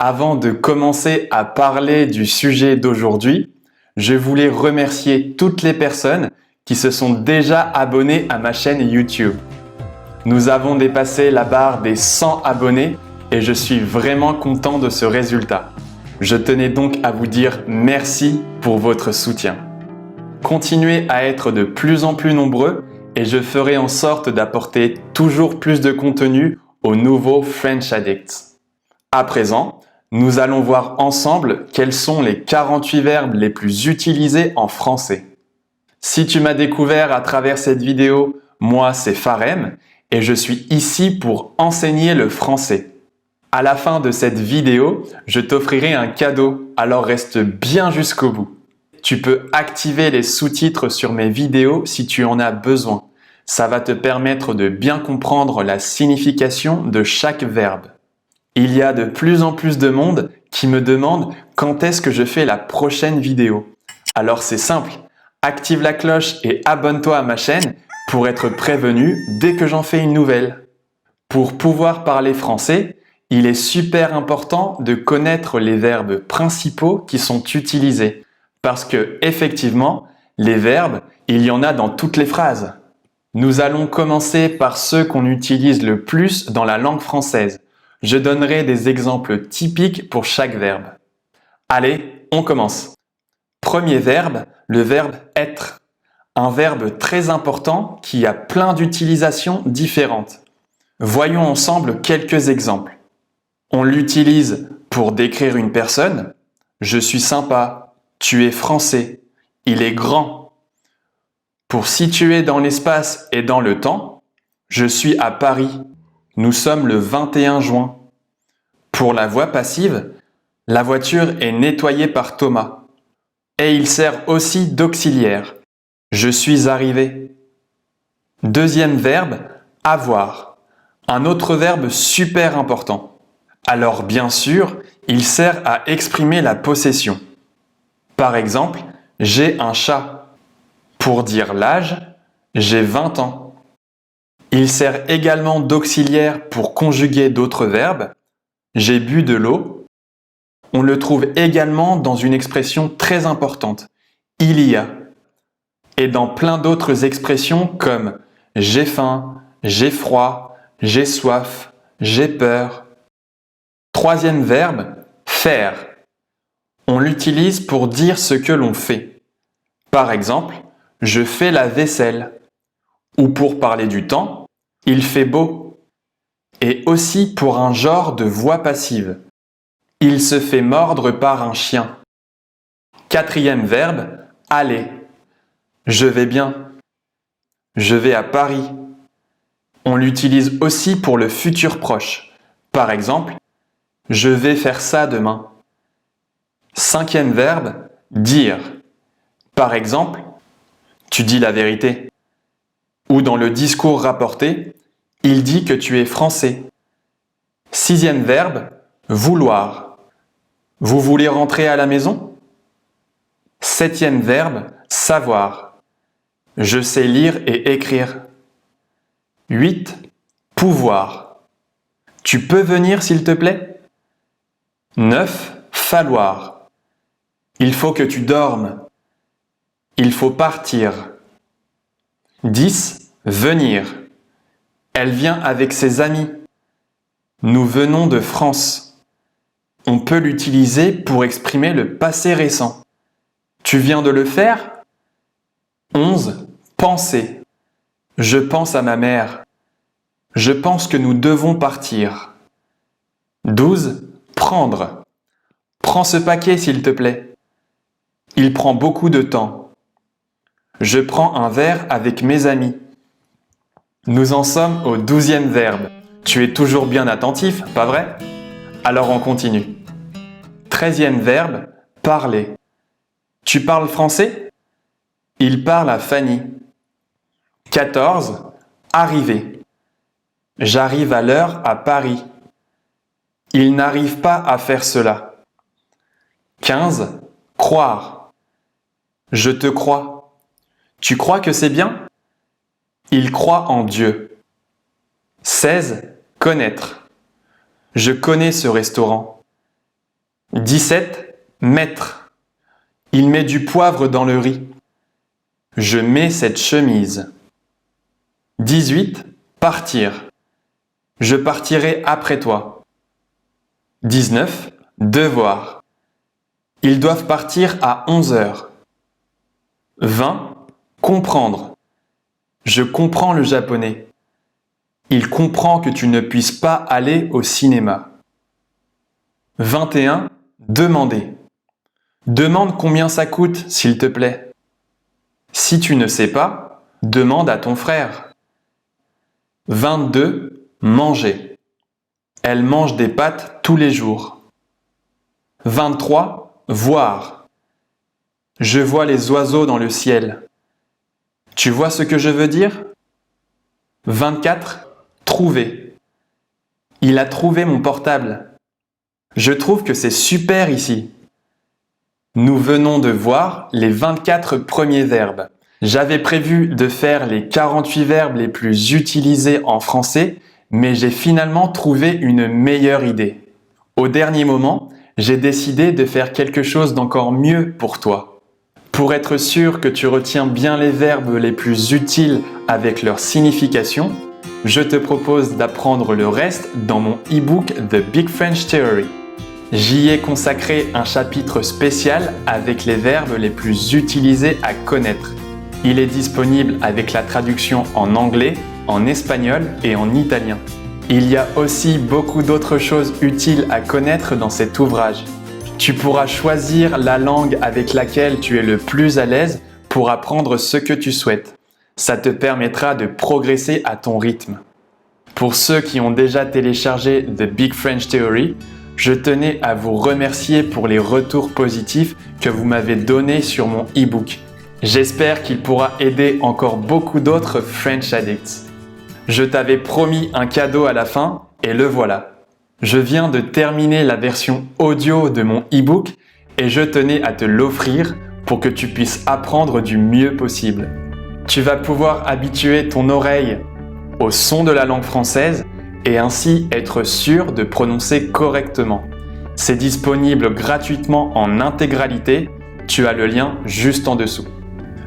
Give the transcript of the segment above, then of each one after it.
Avant de commencer à parler du sujet d'aujourd'hui, je voulais remercier toutes les personnes qui se sont déjà abonnées à ma chaîne YouTube. Nous avons dépassé la barre des 100 abonnés et je suis vraiment content de ce résultat. Je tenais donc à vous dire merci pour votre soutien. Continuez à être de plus en plus nombreux et je ferai en sorte d'apporter toujours plus de contenu aux nouveaux French Addicts. À présent, nous allons voir ensemble quels sont les 48 verbes les plus utilisés en français. Si tu m'as découvert à travers cette vidéo, moi c'est Pharem et je suis ici pour enseigner le français. À la fin de cette vidéo, je t'offrirai un cadeau, alors reste bien jusqu'au bout. Tu peux activer les sous-titres sur mes vidéos si tu en as besoin. Ça va te permettre de bien comprendre la signification de chaque verbe. Il y a de plus en plus de monde qui me demande quand est-ce que je fais la prochaine vidéo. Alors c'est simple, active la cloche et abonne-toi à ma chaîne pour être prévenu dès que j'en fais une nouvelle. Pour pouvoir parler français, il est super important de connaître les verbes principaux qui sont utilisés. Parce que, effectivement, les verbes, il y en a dans toutes les phrases. Nous allons commencer par ceux qu'on utilise le plus dans la langue française. Je donnerai des exemples typiques pour chaque verbe. Allez, on commence. Premier verbe, le verbe être. Un verbe très important qui a plein d'utilisations différentes. Voyons ensemble quelques exemples. On l'utilise pour décrire une personne. Je suis sympa, tu es français, il est grand. Pour situer dans l'espace et dans le temps, je suis à Paris. Nous sommes le 21 juin. Pour la voix passive, la voiture est nettoyée par Thomas. Et il sert aussi d'auxiliaire. Je suis arrivé. Deuxième verbe, avoir. Un autre verbe super important. Alors bien sûr, il sert à exprimer la possession. Par exemple, j'ai un chat. Pour dire l'âge, j'ai 20 ans. Il sert également d'auxiliaire pour conjuguer d'autres verbes. J'ai bu de l'eau. On le trouve également dans une expression très importante. Il y a. Et dans plein d'autres expressions comme j'ai faim, j'ai froid, j'ai soif, j'ai peur. Troisième verbe, faire. On l'utilise pour dire ce que l'on fait. Par exemple, je fais la vaisselle. Ou pour parler du temps, il fait beau. Et aussi pour un genre de voix passive. Il se fait mordre par un chien. Quatrième verbe, aller. Je vais bien. Je vais à Paris. On l'utilise aussi pour le futur proche. Par exemple, je vais faire ça demain. Cinquième verbe, dire. Par exemple, tu dis la vérité. Ou dans le discours rapporté, il dit que tu es français. Sixième verbe, vouloir. Vous voulez rentrer à la maison? Septième verbe, savoir. Je sais lire et écrire. 8. Pouvoir. Tu peux venir s'il te plaît? 9. Falloir. Il faut que tu dormes. Il faut partir. 10. Venir. Elle vient avec ses amis. Nous venons de France. On peut l'utiliser pour exprimer le passé récent. Tu viens de le faire? 11. Penser. Je pense à ma mère. Je pense que nous devons partir. 12. Prendre. Prends ce paquet s'il te plaît. Il prend beaucoup de temps. Je prends un verre avec mes amis. Nous en sommes au 12e verbe. Tu es toujours bien attentif, pas vrai? Alors on continue. 13e verbe, parler. Tu parles français? Il parle à Fanny. 14. Arriver. J'arrive à l'heure à Paris. Il n'arrive pas à faire cela. 15. Croire. Je te crois. Tu crois que c'est bien? Il croit en Dieu. 16. Connaître. Je connais ce restaurant. 17. Mettre. Il met du poivre dans le riz. Je mets cette chemise. 18. Partir. Je partirai après toi. 19. Devoir. Ils doivent partir à 11 heures. 20. Comprendre. Je comprends le japonais. Il comprend que tu ne puisses pas aller au cinéma. 21. Demander. Demande combien ça coûte, s'il te plaît. Si tu ne sais pas, demande à ton frère. 22. Manger. Elle mange des pâtes tous les jours. 23. Voir. Je vois les oiseaux dans le ciel. Tu vois ce que je veux dire? 24. Trouver. Il a trouvé mon portable. Je trouve que c'est super ici. Nous venons de voir les 24 premiers verbes. J'avais prévu de faire les 48 verbes les plus utilisés en français, mais j'ai finalement trouvé une meilleure idée. Au dernier moment, j'ai décidé de faire quelque chose d'encore mieux pour toi. Pour être sûr que tu retiens bien les verbes les plus utiles avec leur signification, je te propose d'apprendre le reste dans mon e-book The Big French Theory. J'y ai consacré un chapitre spécial avec les verbes les plus utilisés à connaître. Il est disponible avec la traduction en anglais, en espagnol et en italien. Il y a aussi beaucoup d'autres choses utiles à connaître dans cet ouvrage. Tu pourras choisir la langue avec laquelle tu es le plus à l'aise pour apprendre ce que tu souhaites. Ça te permettra de progresser à ton rythme. Pour ceux qui ont déjà téléchargé The Big French Theory, je tenais à vous remercier pour les retours positifs que vous m'avez donnés sur mon e-book. J'espère qu'il pourra aider encore beaucoup d'autres French Addicts. Je t'avais promis un cadeau à la fin et le voilà. Je viens de terminer la version audio de mon e-book et je tenais à te l'offrir pour que tu puisses apprendre du mieux possible. Tu vas pouvoir habituer ton oreille au son de la langue française et ainsi être sûr de prononcer correctement. C'est disponible gratuitement en intégralité, tu as le lien juste en dessous.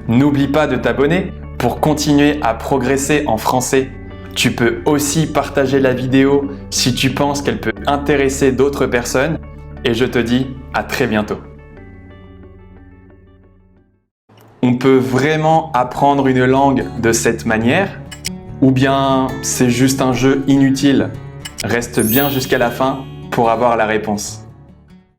N'oublie pas de t'abonner pour continuer à progresser en français. Tu peux aussi partager la vidéo si tu penses qu'elle peut intéresser d'autres personnes et je te dis à très bientôt. On peut vraiment apprendre une langue de cette manière? Ou bien c'est juste un jeu inutile? Reste bien jusqu'à la fin pour avoir la réponse.